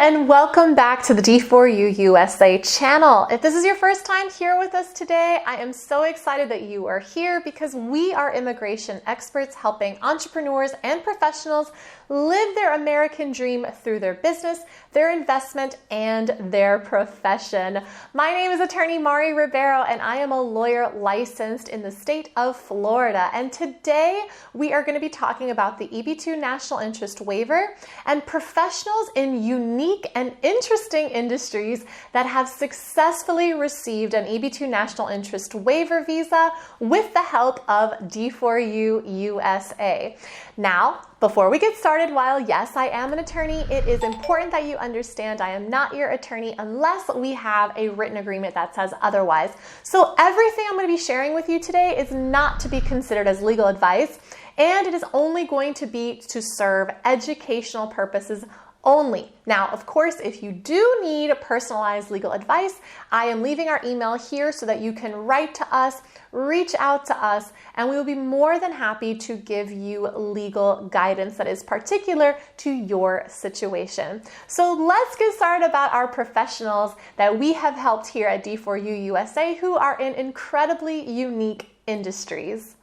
and welcome back to the D4U USA channel. If this is your first time here with us today, I am so excited that you are here because we are immigration experts helping entrepreneurs and professionals live their American dream through their business, their investment, and their profession. My name is attorney Mari Ribeiro, and I am a lawyer licensed in the state of Florida. And today we are going to be talking about the EB2 National Interest Waiver and professionals in unique and interesting industries that have successfully received an EB2 National Interest Waiver visa with the help of D4U USA. Now, before we get started, while yes, I am an attorney, it is important that you understand I am not your attorney unless we have a written agreement that says otherwise. So everything I'm going to be sharing with you today is not to be considered as legal advice, and it is only going to be to serve educational purposes only. Now, of course, if you do need personalized legal advice, I am leaving our email here so that you can write to us, reach out to us, and we will be more than happy to give you legal guidance that is particular to your situation. So let's get started about our professionals that we have helped here at D4U USA who are in incredibly unique industries.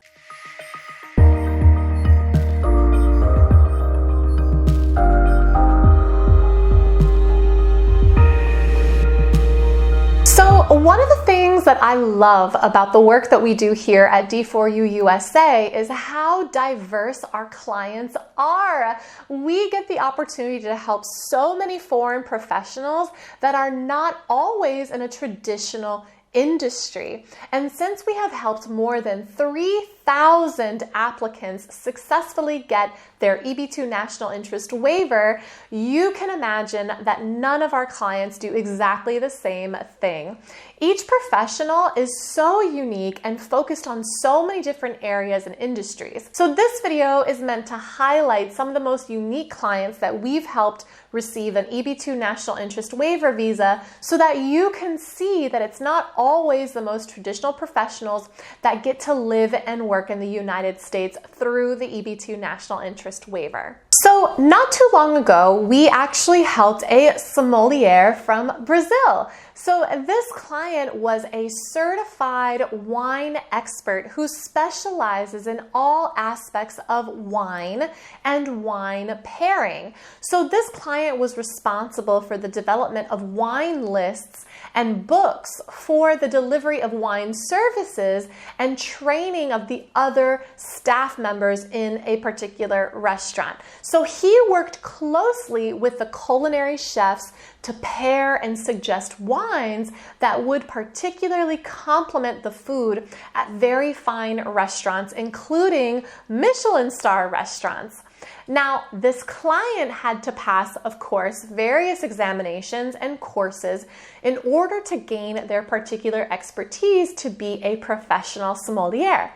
One of the things that I love about the work that we do here at D4U USA is how diverse our clients are. We get the opportunity to help so many foreign professionals that are not always in a traditional industry. And since we have helped more than 3,000 applicants successfully get their EB2 National Interest Waiver, you can imagine that none of our clients do exactly the same thing. Each professional is so unique and focused on so many different areas and industries. So this video is meant to highlight some of the most unique clients that we've helped receive an EB2 National Interest Waiver visa so that you can see that it's not always the most traditional professionals that get to live and work in the United States through the EB2 National Interest Waiver. So not too long ago, we actually helped a sommelier from Brazil. So this client was a certified wine expert who specializes in all aspects of wine and wine pairing. So this client was responsible for the development of wine lists and books for the delivery of wine services and training of the other staff members in a particular restaurant. So he worked closely with the culinary chefs to pair and suggest wines that would particularly complement the food at very fine restaurants, including Michelin star restaurants. Now, this client had to pass, of course, various examinations and courses in order to gain their particular expertise to be a professional sommelier.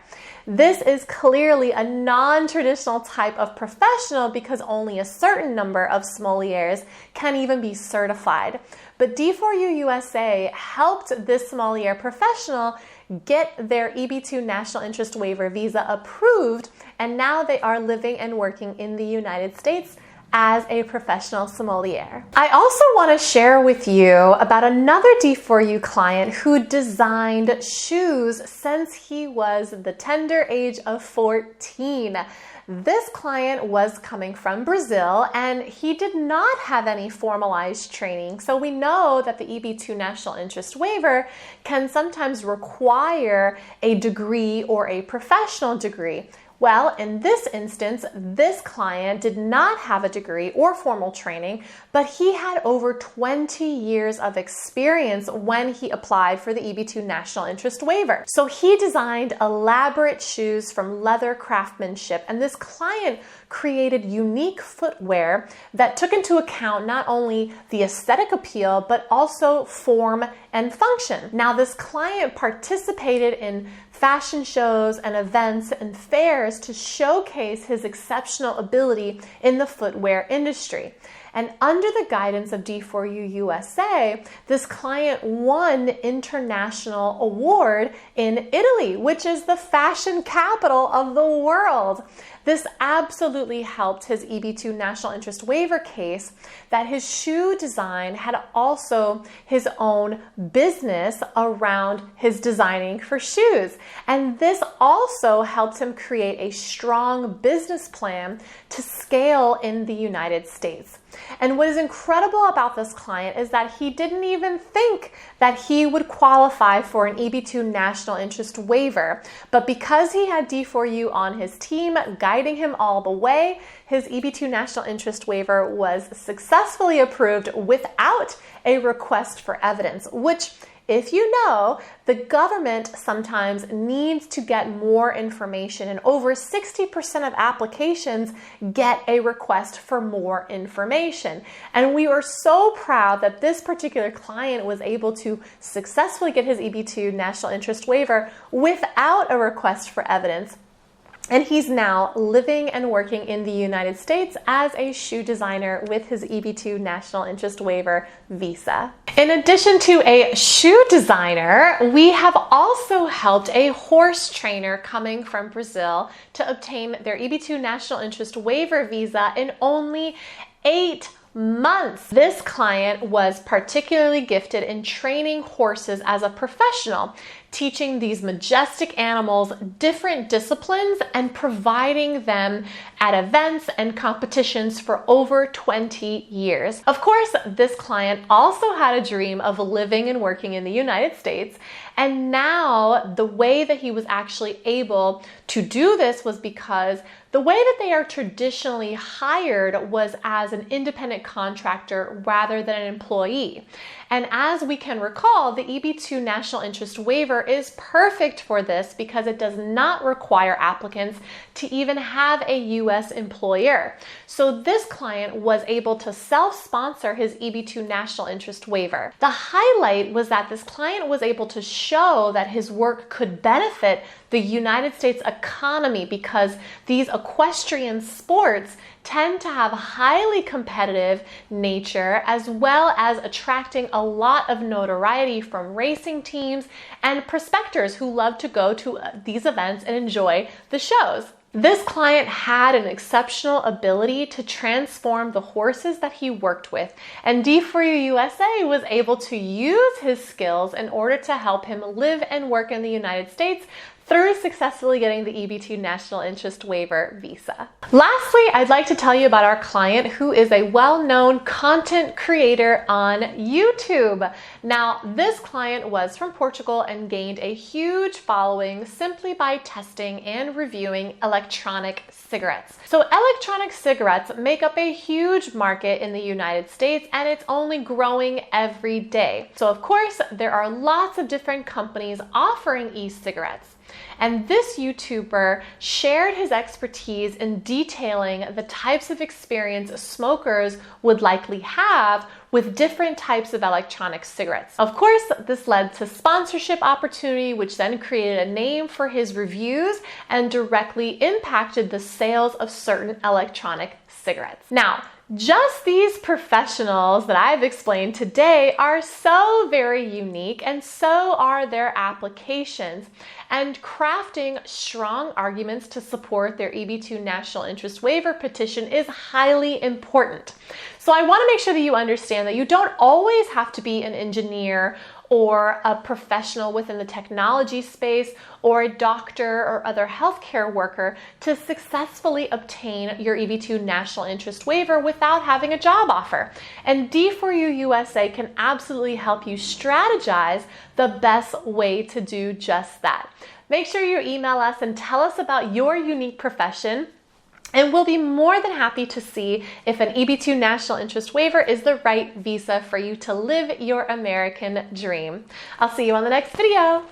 This is clearly a non-traditional type of professional because only a certain number of sommeliers can even be certified. But D4U USA helped this sommelier professional get their EB2 National Interest Waiver visa approved, and now they are living and working in the United States as a professional sommelier. I also want to share with you about another D4U client who designed shoes since he was the tender age of 14. This client was coming from Brazil and he did not have any formalized training. So we know that the EB2 National Interest Waiver can sometimes require a degree or a professional degree. Well, in this instance, this client did not have a degree or formal training, but he had over 20 years of experience when he applied for the EB2 National Interest Waiver. So he designed elaborate shoes from leather craftsmanship, and this client created unique footwear that took into account not only the aesthetic appeal, but also form and function. Now, this client participated in fashion shows and events and fairs to showcase his exceptional ability in the footwear industry. And under the guidance of D4U USA, this client won international award in Italy, which is the fashion capital of the world. This absolutely helped his EB2 national interest waiver case that his shoe design had also his own business around his designing for shoes. And this also helped him create a strong business plan to scale in the United States. And what is incredible about this client is that he didn't even think that he would qualify for an EB2 national interest waiver. But because he had D4U on his team, guiding him all the way, his EB2 national interest waiver was successfully approved without a request for evidence, which, if you know, the government sometimes needs to get more information, and over 60% of applications get a request for more information. And we were so proud that this particular client was able to successfully get his EB2 national interest waiver without a request for evidence. And he's now living and working in the United States as a shoe designer with his EB2 national interest waiver visa. In addition to a shoe designer, we have also helped a horse trainer coming from Brazil to obtain their EB2 national interest waiver visa in only 8 months. This client was particularly gifted in training horses as a professional, teaching these majestic animals different disciplines and providing them at events and competitions for over 20 years. Of course, this client also had a dream of living and working in the United States, and now the way that he was actually able to do this was because the way that they are traditionally hired was as an independent contractor rather than an employee. And as we can recall, the EB2 national interest waiver is perfect for this because it does not require applicants to even have a U.S. employer. So this client was able to self-sponsor his EB2 national interest waiver. The highlight was that this client was able to show that his work could benefit the United States economy because these equestrian sports tend to have a highly competitive nature, as well as attracting a lot of notoriety from racing teams and prospectors who love to go to these events and enjoy the shows. This client had an exceptional ability to transform the horses that he worked with, and D4U USA was able to use his skills in order to help him live and work in the United States through successfully getting the EB2 national interest waiver visa. Lastly, I'd like to tell you about our client who is a well-known content creator on YouTube. Now, this client was from Portugal and gained a huge following simply by testing and reviewing electronic cigarettes. So electronic cigarettes make up a huge market in the United States, and it's only growing every day. So of course, there are lots of different companies offering e-cigarettes. And this YouTuber shared his expertise in detailing the types of experience smokers would likely have with different types of electronic cigarettes. Of course, this led to sponsorship opportunity, which then created a name for his reviews and directly impacted the sales of certain electronic cigarettes. Now, just these professionals that I've explained today are so very unique, and so are their applications. And crafting strong arguments to support their EB2 national interest waiver petition is highly important. So I want to make sure that you understand that you don't always have to be an engineer or a professional within the technology space or a doctor or other healthcare worker to successfully obtain your EB2 national interest waiver without having a job offer. And D4U USA can absolutely help you strategize the best way to do just that. Make sure you email us and tell us about your unique profession, and we'll be more than happy to see if an EB2 national interest waiver is the right visa for you to live your American dream. I'll see you on the next video.